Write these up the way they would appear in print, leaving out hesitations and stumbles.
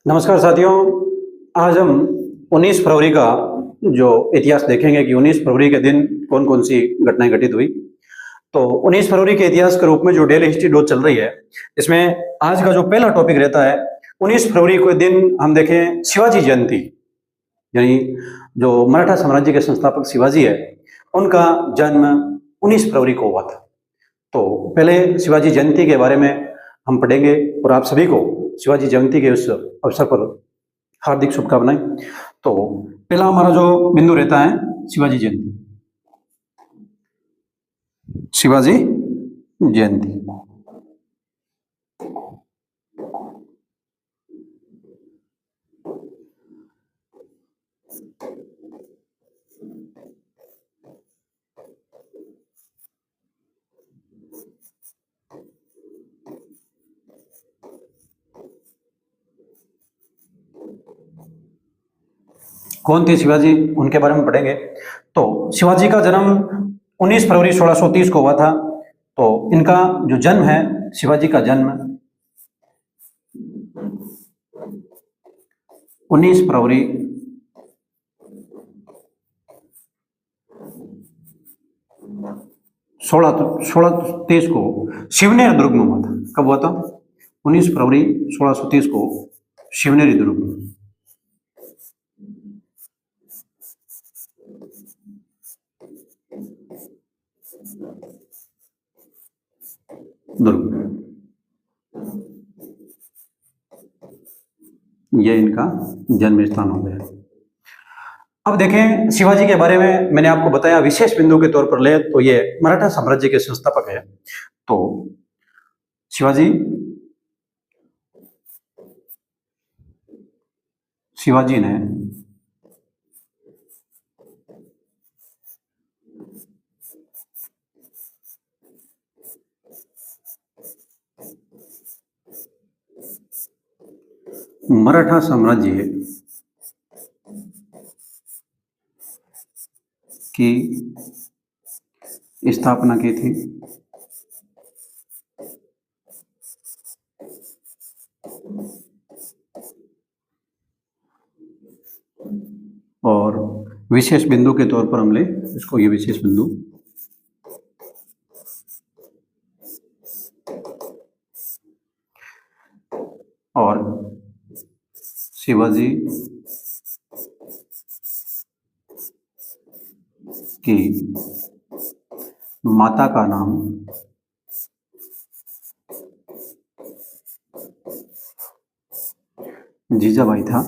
नमस्कार साथियों। आज हम 19 फरवरी का जो इतिहास देखेंगे कि 19 फरवरी के दिन कौन कौन सी घटनाएं घटित हुई। तो 19 फरवरी के इतिहास के रूप में जो डेली हिस्ट्री डोज चल रही है, इसमें आज का जो पहला टॉपिक रहता है 19 फरवरी के दिन हम देखें शिवाजी जयंती, यानी जो मराठा साम्राज्य के संस्थापक शिवाजी है उनका जन्म 19 फरवरी को हुआ था। तो पहले शिवाजी जयंती के बारे में हम पढ़ेंगे और आप सभी को शिवाजी जयंती के उस अवसर पर हार्दिक शुभकामनाएं। तो पहला हमारा जो बिंदु रहता है शिवाजी जयंती। शिवाजी जयंती कौन थे शिवाजी, उनके बारे में पढ़ेंगे। तो शिवाजी का जन्म 19 फरवरी 1630 को हुआ था। तो इनका जो जन्म है, शिवाजी का जन्म 19 फरवरी 1630 को शिवनेरी दुर्ग में हुआ था। कब हुआ था? 19 फरवरी 1630 को शिवनेरी दुर्ग में। दुर्ग ये इनका जन्म स्थान हो गया। अब देखें शिवाजी के बारे में मैंने आपको बताया विशेष बिंदु के तौर पर ले तो ये मराठा साम्राज्य के संस्थापक है। तो शिवाजी ने मराठा साम्राज्य की स्थापना की थी और विशेष बिंदु के तौर पर हम ले इसको, ये विशेष बिंदु और शिवाजी की माता का नाम जीजाबाई था।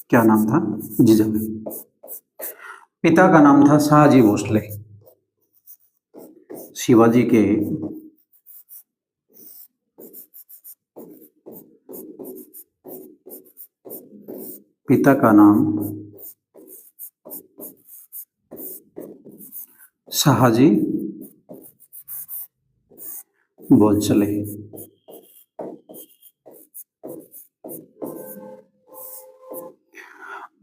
क्या नाम था? जीजाबाई। पिता का नाम था शाहजी भोसले। शिवाजी के पिता का नाम शाहजी भोसले।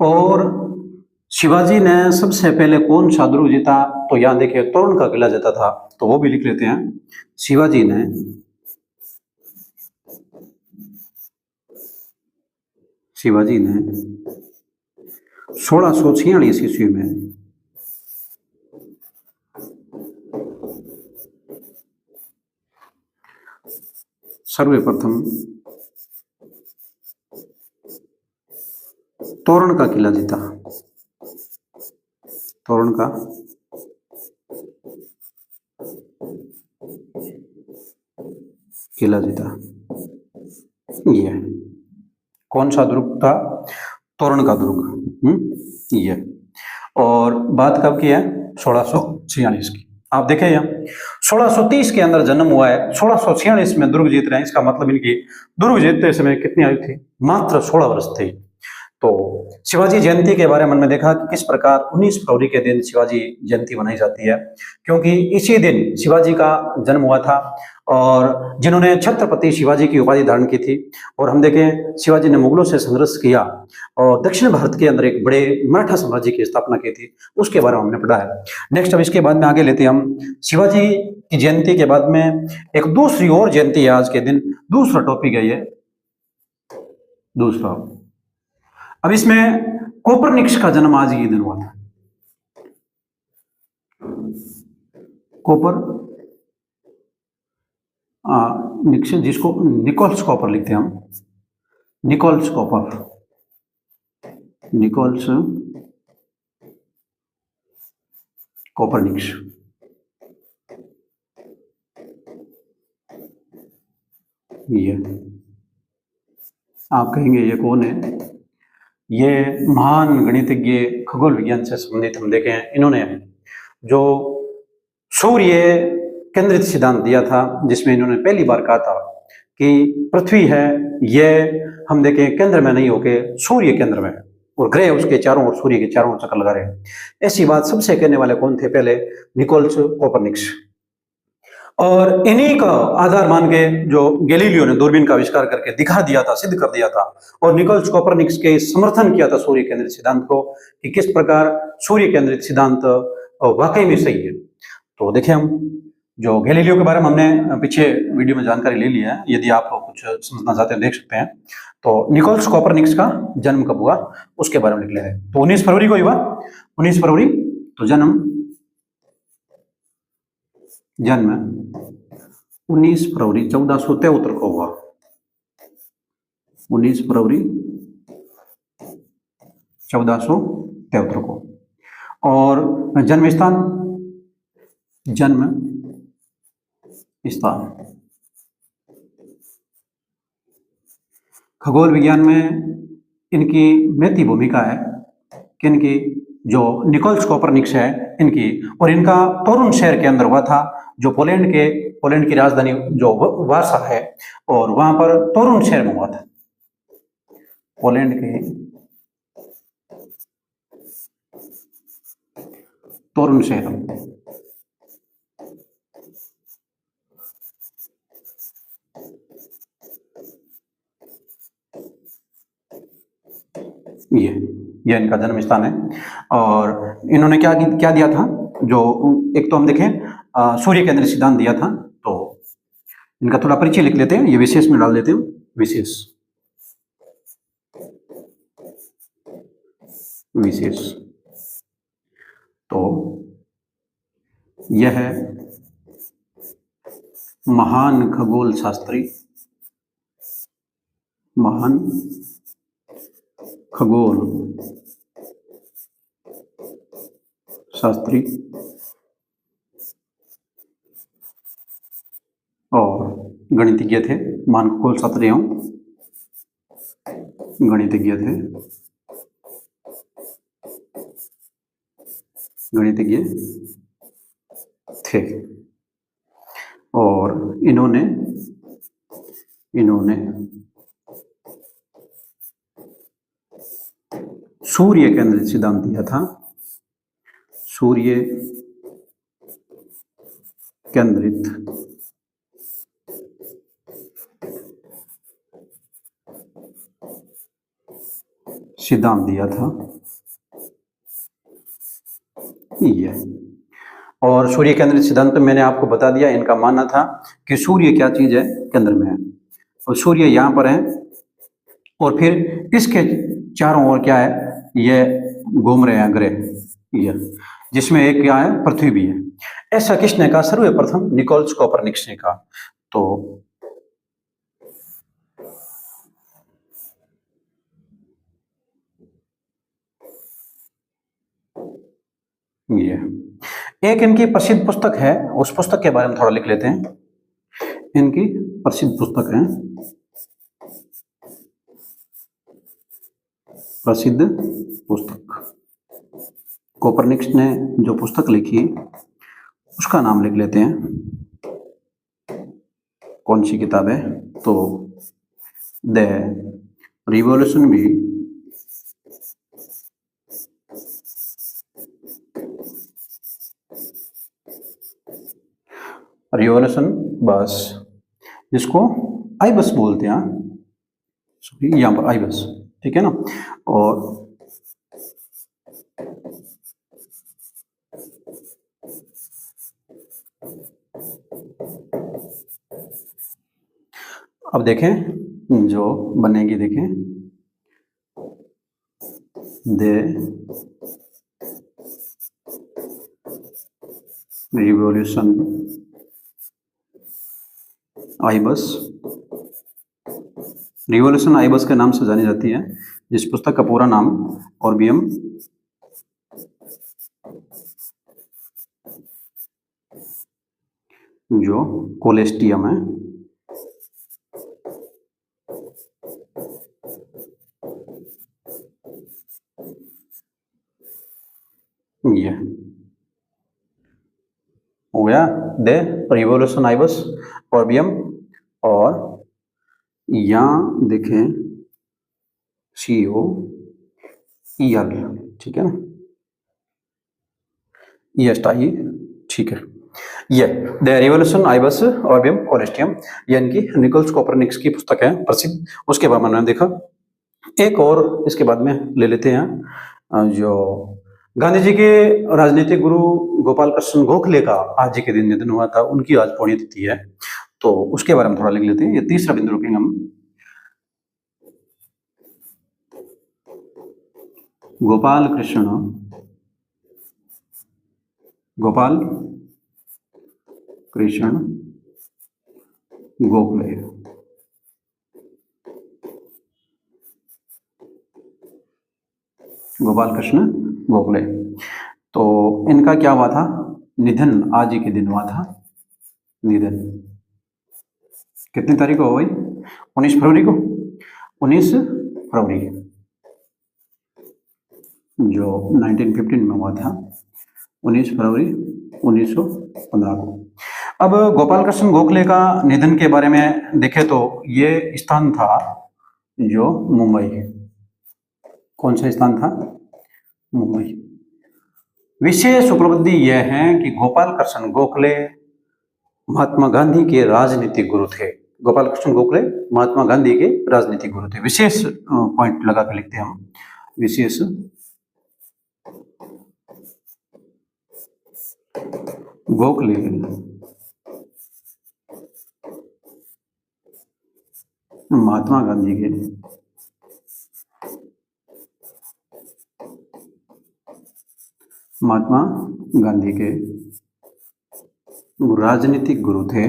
और शिवाजी ने सबसे पहले कौन सा दुर्ग जीता? तो यहां देखिए तोरण का किला जीता था, तो वो भी लिख लेते हैं। शिवाजी ने 1646 ईस्वी में सर्वप्रथम तोरण का किला जीता। तोरण का किला जीता। ये कौन सा दुर्ग था? तोरण का दुर्ग। ये और बात कब की है? 1646 की। आप देखें यहाँ 1630 के अंदर जन्म हुआ है, 1646 में दुर्ग जीत रहे हैं। इसका मतलब इनकी दुर्ग जीतते समय कितनी आयु थी? मात्र 16 वर्ष थी। तो शिवाजी जयंती के बारे में हमने देखा कि किस प्रकार 19 फरवरी के दिन शिवाजी जयंती मनाई जाती है, क्योंकि इसी दिन शिवाजी का जन्म हुआ था और जिन्होंने छत्रपति शिवाजी की उपाधि धारण की थी। और हम देखें शिवाजी ने मुगलों से संघर्ष किया और दक्षिण भारत के अंदर एक बड़े मराठा साम्राज्य की स्थापना की थी, उसके बारे में हमने पढ़ा है। नेक्स्ट अब इसके बाद में आगे लेते हैं हम शिवाजी की जयंती के बाद में एक दूसरी और जयंती है आज के दिन, दूसरा टॉपिक है ये दूसरा। अब इसमें कोपरनिकस का जन्म आज ही दिन हुआ था। निक्स जिसको निकोल्स कॉपर लिखते हैं हम, निकोल्स कोपरनिकस। ये आप कहेंगे ये कौन है? ये महान गणितज्ञ, खगोल विज्ञान से संबंधित हम देखें, इन्होंने जो सूर्य केंद्रित सिद्धांत दिया था, जिसमें इन्होंने पहली बार कहा था कि पृथ्वी है ये हम देखें केंद्र में नहीं होके सूर्य केंद्र में है और ग्रह उसके चारों ओर सूर्य के चारों ओर चक्कर लगा रहे हैं। ऐसी बात सबसे कहने वाले कौन थे? पहले निकोलस कोपरनिकस। और इन्हीं का आधार मान के जो गैलीलियो ने दूरबीन का आविष्कार करके दिखा दिया था, सिद्ध कर दिया था, और निकोलस कोपरनिकस के समर्थन किया था सूर्य केंद्रित सिद्धांत को कि किस प्रकार सूर्य केंद्रित सिद्धांत वाकई में सही है। तो देखिए हम जो गैलीलियो के बारे में हमने पीछे वीडियो में जानकारी ले ली है, यदि आप कुछ समझना चाहते हैं देख सकते हैं। तो निकोलस कोपरनिकस का जन्म कब हुआ उसके बारे में लिख लेते हैं। तो 19 फरवरी को हुआ, 19 फरवरी। तो जन्म 19 फरवरी 1473 को हुआ, 19 फरवरी 1473 को। और जन्म स्थान खगोल विज्ञान में इनकी महती भूमिका है कि इनकी जो निकोलस कोपरनिकस है इनकी, और इनका तोरुन शहर के अंदर हुआ था, जो पोलैंड की राजधानी जो वार्सा है, और वहां पर तोरुन शहर में हुआ था, पोलैंड के तोरुन शहर। ये इनका जन्म स्थान है। और इन्होंने क्या दिया था? जो एक तो हम देखें सूर्य केंद्रित सिद्धांत दिया था। तो इनका थोड़ा परिचय लिख लेते हैं, ये विशेष में डाल देते हैं, विशेष। तो यह है महान खगोल शास्त्री, महान खगोल शास्त्री और गणितज्ञ थे। महान खगोल शास्त्री गणितज्ञ थे। और इन्होंने सूर्य केंद्रित सिद्धांत दिया था, सूर्य केंद्रित सिद्धांत दिया था ये। और सूर्य केंद्रित सिद्धांत में मैंने आपको बता दिया, इनका मानना था कि सूर्य क्या चीज है? केंद्र में है, और सूर्य यहाँ पर है, और फिर इसके चारों ओर क्या है? ये घूम रहे हैं ग्रह, ये जिसमें एक क्या है? पृथ्वी भी है। ऐसा किसने कहा? सर्वप्रथम निकोलस कोपरनिकस ने कहा। तो ये एक इनकी प्रसिद्ध पुस्तक है, उस पुस्तक के बारे में थोड़ा लिख लेते हैं। इनकी प्रसिद्ध पुस्तक है, प्रसिद्ध पुस्तक कोपरनिकस ने जो पुस्तक लिखी उसका नाम लिख लेते हैं, कौन सी किताब है? तो द रिवॉल्यूशन भी रिवोल्यूशन बस, जिसको आई बस बोलते हैं, सॉरी यहाँ पर आई बस, ठीक है ना। और अब देखें जो बनेगी, देखें दे रिवॉल्यूशन आई बस, रिवॉल्यूशन आई बस के नाम से जानी जाती है, जिस पुस्तक का पूरा नाम ऑर्बियम जो कोलेस्टियम है, ये हो गया दे रिवॉल्यूशन आई बस ऑर्बियम। और यहाँ देखें COEL, ठीक है ना, ESTI, ठीक है। ये द रिवॉल्यूशन आई बस ऑर्बियम कोलेस्टियम, यानी कि निकोलस कोपरनिकस की पुस्तक है प्रसिद्ध, उसके बारे में मैंने देखा। एक और इसके बाद में ले लेते हैं, जो गांधी जी के राजनीतिक गुरु गोपाल कृष्ण गोखले का आज जी के दिन निधन हुआ था, उनकी आज पुण्यतिथि है, तो उसके बारे में थोड़ा लिख लेते हैं। ये तीसरा बिंदु रखेंगे हम, गोपाल कृष्ण गोखले। गोपाल कृष्ण गोखले, तो इनका क्या हुआ था, निधन आज ही के दिन हुआ था। निधन कितनी तारीख को हो भाई, 19 फरवरी को, 19 फरवरी जो 1915 में हुआ था, 19 फरवरी 1915 को। अब गोपाल कृष्ण गोखले का निधन के बारे में देखें तो ये स्थान था जो मुंबई, कौन सा स्थान था, मुंबई। विशेष उपलब्धि यह है कि गोपाल कृष्ण गोखले महात्मा गांधी के राजनीतिक गुरु थे। गोपाल कृष्ण गोखले महात्मा गांधी के राजनीतिक गुरु थे। विशेष पॉइंट लगा कर लिखते हैं हम, विशेष गोखले महात्मा गांधी के राजनीतिक गुरु थे।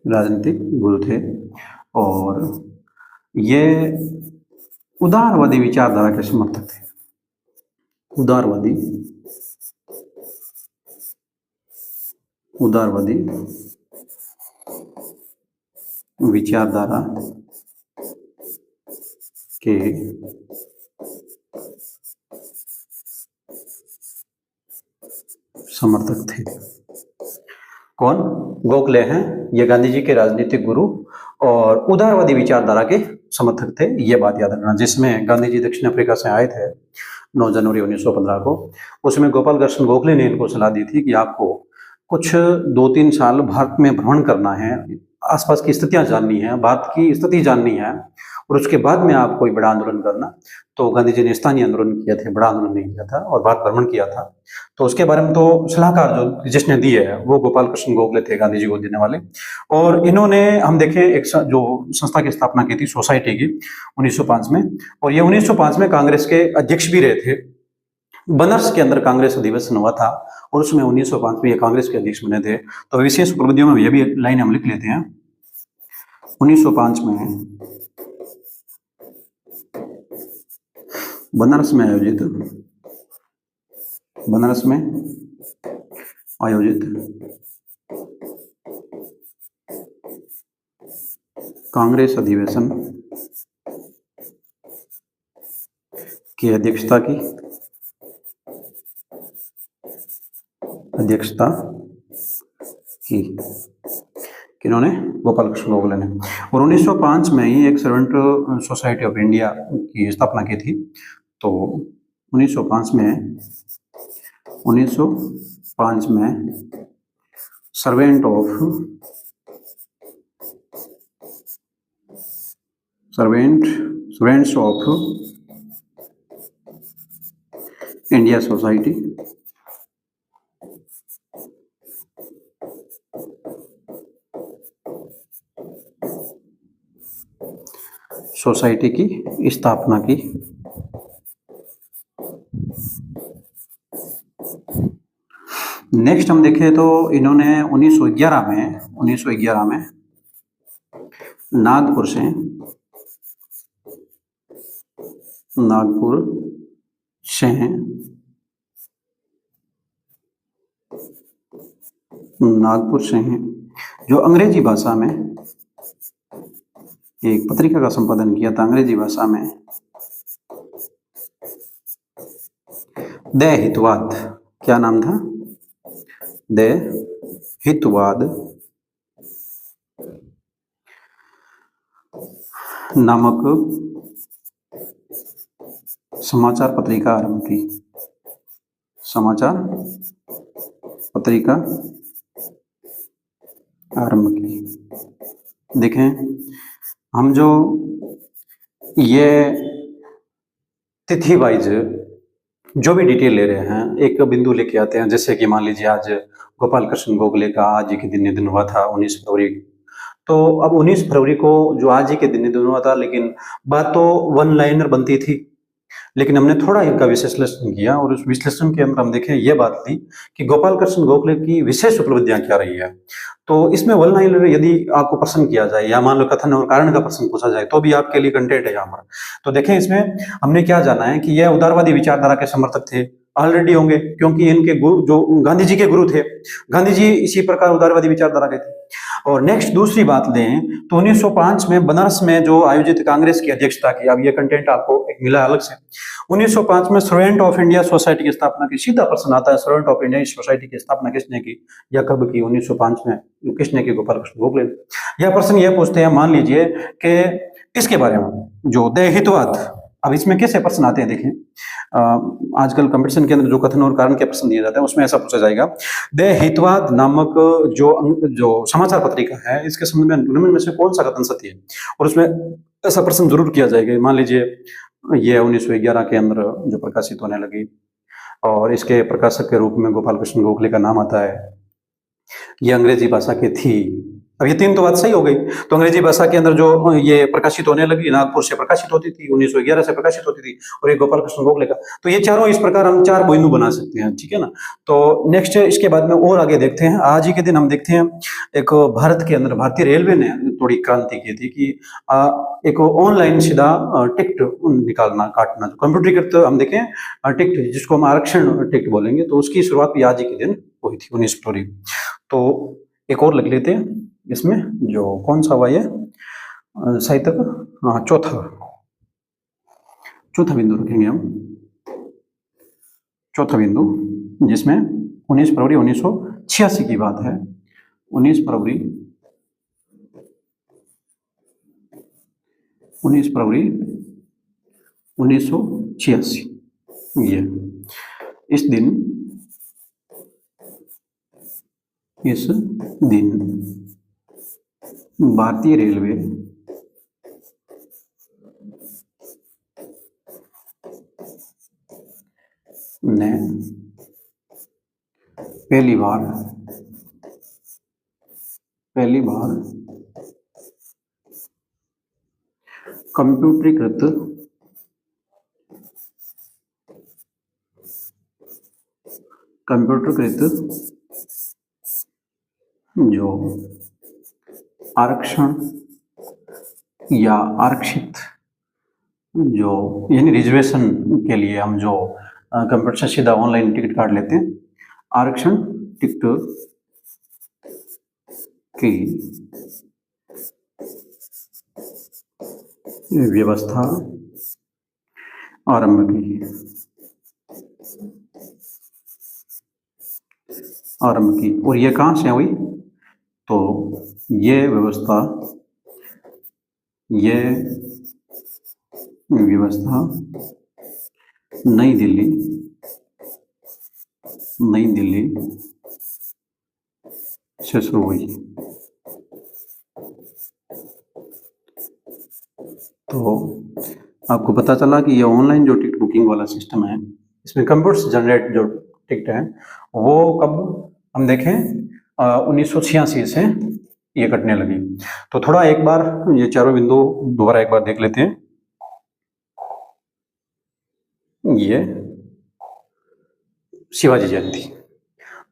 राजनीतिक गुरु थे और ये उदारवादी विचारधारा के समर्थक थे। उदारवादी विचारधारा के समर्थक थे। कौन, गोखले हैं, ये गांधी जी के राजनीतिक गुरु और उदारवादी विचारधारा के समर्थक थे, ये बात याद रखना। जिसमें गांधी जी दक्षिण अफ्रीका से आए थे 9 जनवरी 1915 को, उसमें गोपाल कृष्ण गोखले ने इनको सलाह दी थी कि आपको कुछ 2-3 साल भारत में भ्रमण करना है, आसपास की स्थितियां जाननी है, भारत की स्थिति जाननी है, और उसके बाद में आप कोई बड़ा आंदोलन करना। तो गांधी जी ने स्थानीय आंदोलन किया था, बड़ा आंदोलन नहीं किया था, और भारत भ्रमण किया था। तो उसके बारे में तो सलाहकार जो जिसने दी है वो गोपाल कृष्ण गोखले थे, गांधी जी को देने वाले। और इन्होंने हम देखें एक जो संस्था की स्थापना की थी सोसाइटी की 1905 में, और ये 1905 में कांग्रेस के अध्यक्ष भी रहे थे। बनारस के अंदर कांग्रेस अधिवेशन हुआ था और उसमें 1905 में ये कांग्रेस के अध्यक्ष बने थे। तो विशेष उपलब्धियों में ये भी लाइन हम लिख लेते हैं। 1905 में बनारस में आयोजित कांग्रेस अधिवेशन की अध्यक्षता की किन्होंने, गोपाल कृष्ण गोखले ने। और 1905 में ही एक सर्वेंट सोसाइटी ऑफ इंडिया की स्थापना की थी। तो 1905 में 1905 में सर्वेंट्स ऑफ इंडिया सोसाइटी की स्थापना की। नेक्स्ट हम देखें तो इन्होंने 1911 में नागपुर से जो अंग्रेजी भाषा में एक पत्रिका का संपादन किया था, अंग्रेजी भाषा में द हितवाद, क्या नाम था, द हितवाद नामक समाचार पत्रिका आरंभ की। देखें, हम जो ये तिथि वाइज जो भी डिटेल ले रहे हैं, एक बिंदु लेके आते हैं। जैसे कि मान लीजिए आज गोपाल कृष्ण गोखले का आज ही के दिन निधन हुआ था 19 फरवरी। तो अब 19 फरवरी को जो आज ही के दिन निधन हुआ था, लेकिन बात तो वन लाइनर बनती थी, लेकिन हमने थोड़ा इनका विश्लेषण किया और उस विश्लेषण के अंदर हम देखें ये बात थी कि गोपाल कृष्ण गोखले की विशेष उपलब्धियां क्या रही है। तो इसमें वन लाइनर यदि आपको प्रश्न किया जाए या मान लो कथन और कारण का प्रश्न पूछा जाए तो भी आपके लिए कंटेंट है यहाँ पर। तो देखें, इसमें हमने क्या जाना है कि यह उदारवादी विचारधारा के समर्थक थे, ऑलरेडी होंगे, क्योंकि इनके गुरु जो गांधी जी के गुरु थे, गांधी जी इसी प्रकार उदारवादी विचारधारा के थे। और नेक्स्ट दूसरी बात लें तो 1905 में बनारस में जो आयोजित कांग्रेस की अध्यक्षता की, अब ये कंटेंट आपको एक मिला अलग से। 1905 में सर्वेंट ऑफ इंडिया सोसाइटी की स्थापना की। सीधा प्रश्न आता है, सर्वेंट ऑफ इंडिया सोसाइटी की स्थापना किसने की या कब की? 1905 में। किसने की? गोपाल कृष्ण गोखले ने। यह प्रश्न यह पूछते हैं, मान लीजिए कि इसके बारे में जो द हितवाद, अब इसमें कैसे प्रश्न आते हैं देखें, आजकल कंपटीशन के अंदर जो कथन और कारण के प्रश्न दिए जाते हैं उसमें ऐसा पूछा जाएगा, द हितवाद नामक जो समाचार पत्रिका है, इसके संबंध में निम्न में से कौन सा कथन सत्य है? और उसमें ऐसा प्रश्न जरूर किया जाएगा। मान लीजिए ये 1911 के अंदर जो प्रकाशित होने लगी और इसके प्रकाशक के रूप में गोपाल कृष्ण गोखले का नाम आता है, ये अंग्रेजी भाषा की थी। अब ये तीन तो बात सही हो गई। तो अंग्रेजी भाषा के अंदर जो ये प्रकाशित होने लगी, नागपुर से प्रकाशित होती थी, 1911 से प्रकाशित होती थी, और ये गोपाल कृष्ण गोखले का। तो ये चारों इस प्रकार हम चार बिंदु बना सकते हैं, ठीक है ना। तो नेक्स्ट इसके बाद में और आगे देखते हैं। आज ही के दिन हम देखते हैं एक भारत के अंदर भारतीय रेलवे ने थोड़ी क्रांति की थी कि एक ऑनलाइन सीधा टिकट निकालना, काटना, जो कंप्यूटरीकृत हम देखें टिकट, जिसको हम आरक्षण टिकट बोलेंगे, तो उसकी शुरुआत भी आज ही के दिन हुई थी 19 फरवरी। तो एक और लिख लेते हैं इसमें, जो कौन सा हुआ ये साहित्य का, हाँ, चौथा बिंदु रखेंगे हम। चौथा बिंदु जिसमें 19 फरवरी 1986 की बात है। 19 फरवरी 1986 ये इस दिन भारतीय रेलवे ने पहली बार कंप्यूटरीकृत जो आरक्षण या आरक्षित जो यानी रिजर्वेशन के लिए हम जो कंप्यूटर से सीधा ऑनलाइन टिकट काट लेते हैं, आरक्षण टिकट की व्यवस्था आरंभ की। और ये कहाँ से हुई? तो ये व्यवस्था नई दिल्ली से शुरू हुई। तो आपको पता चला कि ये ऑनलाइन जो टिकट बुकिंग वाला सिस्टम है, इसमें कंप्यूटर से जनरेट जो टिकट है वो कब हम देखें 1986 से ये कटने लगी। तो थोड़ा एक बार ये चारों बिंदु दोबारा एक बार देख लेते हैं। ये शिवाजी जयंती।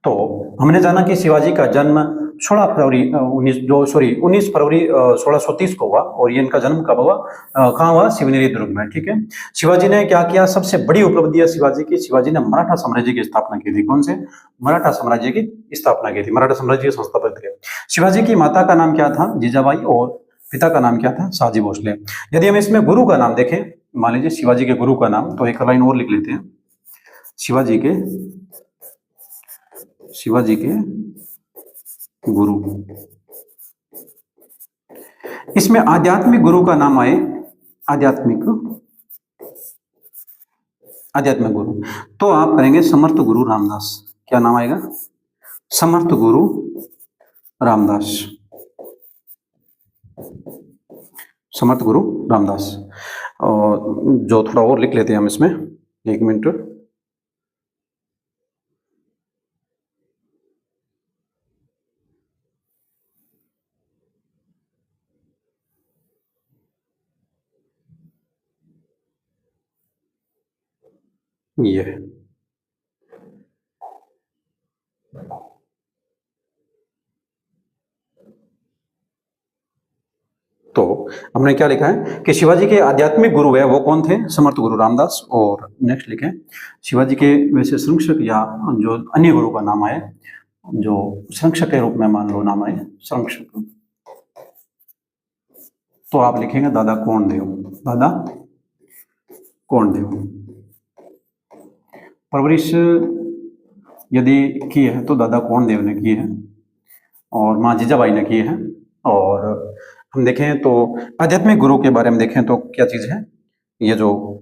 तो हमने जाना कि शिवाजी का जन्म 16 फरवरी 1630 को हुआ, और ये इनका जन्म कब हुआ, कहाँ हुआ, शिवनेरी दुर्ग में। ठीक है। शिवाजी ने क्या किया, सबसे बड़ी उपलब्धि है शिवाजी की, शिवाजी ने मराठा साम्राज्य की स्थापना की थी। कौन से? मराठा साम्राज्य की स्थापना की थी, मराठा साम्राज्य के संस्थापक थे। शिवाजी की माता का नाम क्या था? जीजाबाई, और पिता का नाम क्या था? शाहजी भोसले। यदि हम इसमें गुरु का नाम देखें, मान लीजिए शिवाजी के गुरु का नाम, तो एक लाइन और लिख लेते हैं, शिवाजी के गुरु। इसमें आध्यात्मिक गुरु का नाम आए, आध्यात्मिक गुरु, तो आप करेंगे समर्थ गुरु रामदास। क्या नाम आएगा? समर्थ गुरु रामदास। समर्थ गुरु रामदास। और जो थोड़ा और लिख लेते हैं हम इसमें, एक मिनट। ये तो हमने क्या लिखा है कि शिवाजी के आध्यात्मिक गुरु है वो कौन थे? समर्थ गुरु रामदास। और नेक्स्ट लिखें, शिवाजी के वैसे संरक्षक या जो अन्य गुरु का नाम आए, जो संरक्षक के रूप में मान लो नाम आए संरक्षक, तो आप लिखेंगे दादा कोंडदेव। दादा कोंडदेव। परवरिश यदि की है तो दादा कोंडदेव ने की है, और माँ जीजाबाई ने की है। और हम देखें तो आध्यात्मिक गुरु के बारे में देखें तो क्या चीज है, ये जो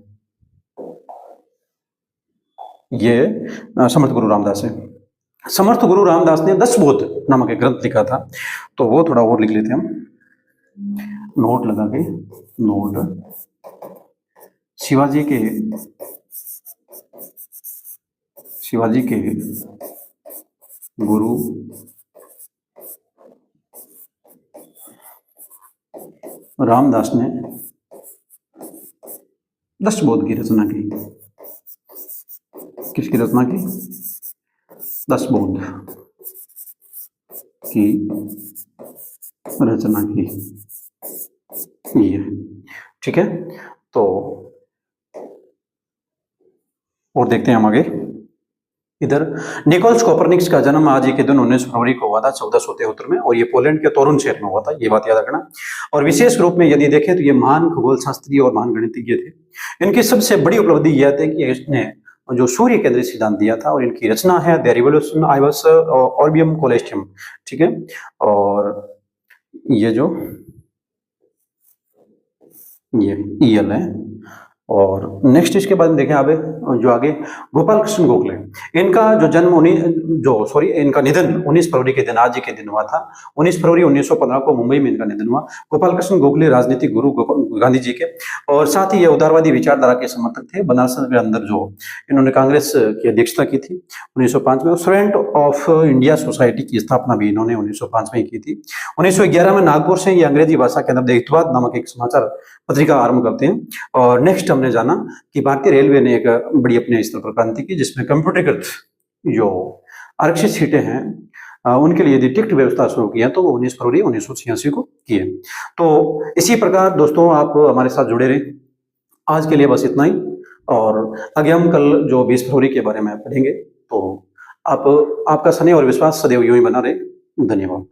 ये समर्थ गुरु रामदास है। समर्थ गुरु रामदास ने 10 बोध नामक एक ग्रंथ लिखा था, तो वो थोड़ा और लिख लेते हैं हम, नोट लगा के। नोट शिवाजी के गुरु रामदास ने 10 बोध की रचना की। किसकी रचना की? 10 बोध की रचना की। ये ठीक है। तो और देखते हैं हम आगे। इधर निकोलस कोपरनिकस का जन्म आज ही के दिन 19 फरवरी को हुआ था 1473 में, और ये पोलैंड के तोरुन शहर में हुआ था, ये बात याद रखना। और विशेष रूप में यदि देखें तो ये महान खगोल शास्त्री और महान गणितज्ञ थे। इनकी सबसे बड़ी उपलब्धि यह थी कि इसने जो सूर्य केंद्रित सिद्धांत दिया था, और इनकी रचना है द रिवोल्यूशन आइवस ऑर्बियम कोलेस्टियम। ठीक है। और ये जो ये ईएल है। और नेक्स्ट इसके बाद देखें आगे, जो आगे गोपाल कृष्ण गोखले, इनका जो जन्म इनका निधन 19 फरवरी के दिन, आज ही के दिन हुआ था। 19 फरवरी 1915 को मुंबई में इनका निधन हुआ। गोपाल कृष्ण गोखले राजनीतिक गुरु गांधी जी के, और साथ ही ये उदारवादी विचारधारा के समर्थक थे। बनारस के अंदर जो इन्होंने कांग्रेस की अध्यक्षता की थी 1905 में। स्टूडेंट ऑफ इंडिया सोसाइटी की स्थापना भी इन्होंने 1905 में की थी। 1911 में नागपुर से ये अंग्रेजी भाषा के अंदर हितवाद नामक एक समाचार पत्रिका आरंभ करते हैं। और नेक्स्ट हमने जाना कि भारतीय रेलवे ने एक बड़ी अपने स्तर पर क्रांति की, जिसमें कंप्यूटरीकृत जो आरक्षित सीटें हैं उनके लिए यदि टिकट व्यवस्था शुरू की है, तो वो 19 फरवरी 1986 को की है। तो इसी प्रकार दोस्तों आप हमारे साथ जुड़े रहे। आज के लिए बस इतना ही, और आगे हम कल जो 20 फरवरी के बारे में पढ़ेंगे। तो आपका स्नेह और विश्वास सदैव यूं ही बना रहे। धन्यवाद।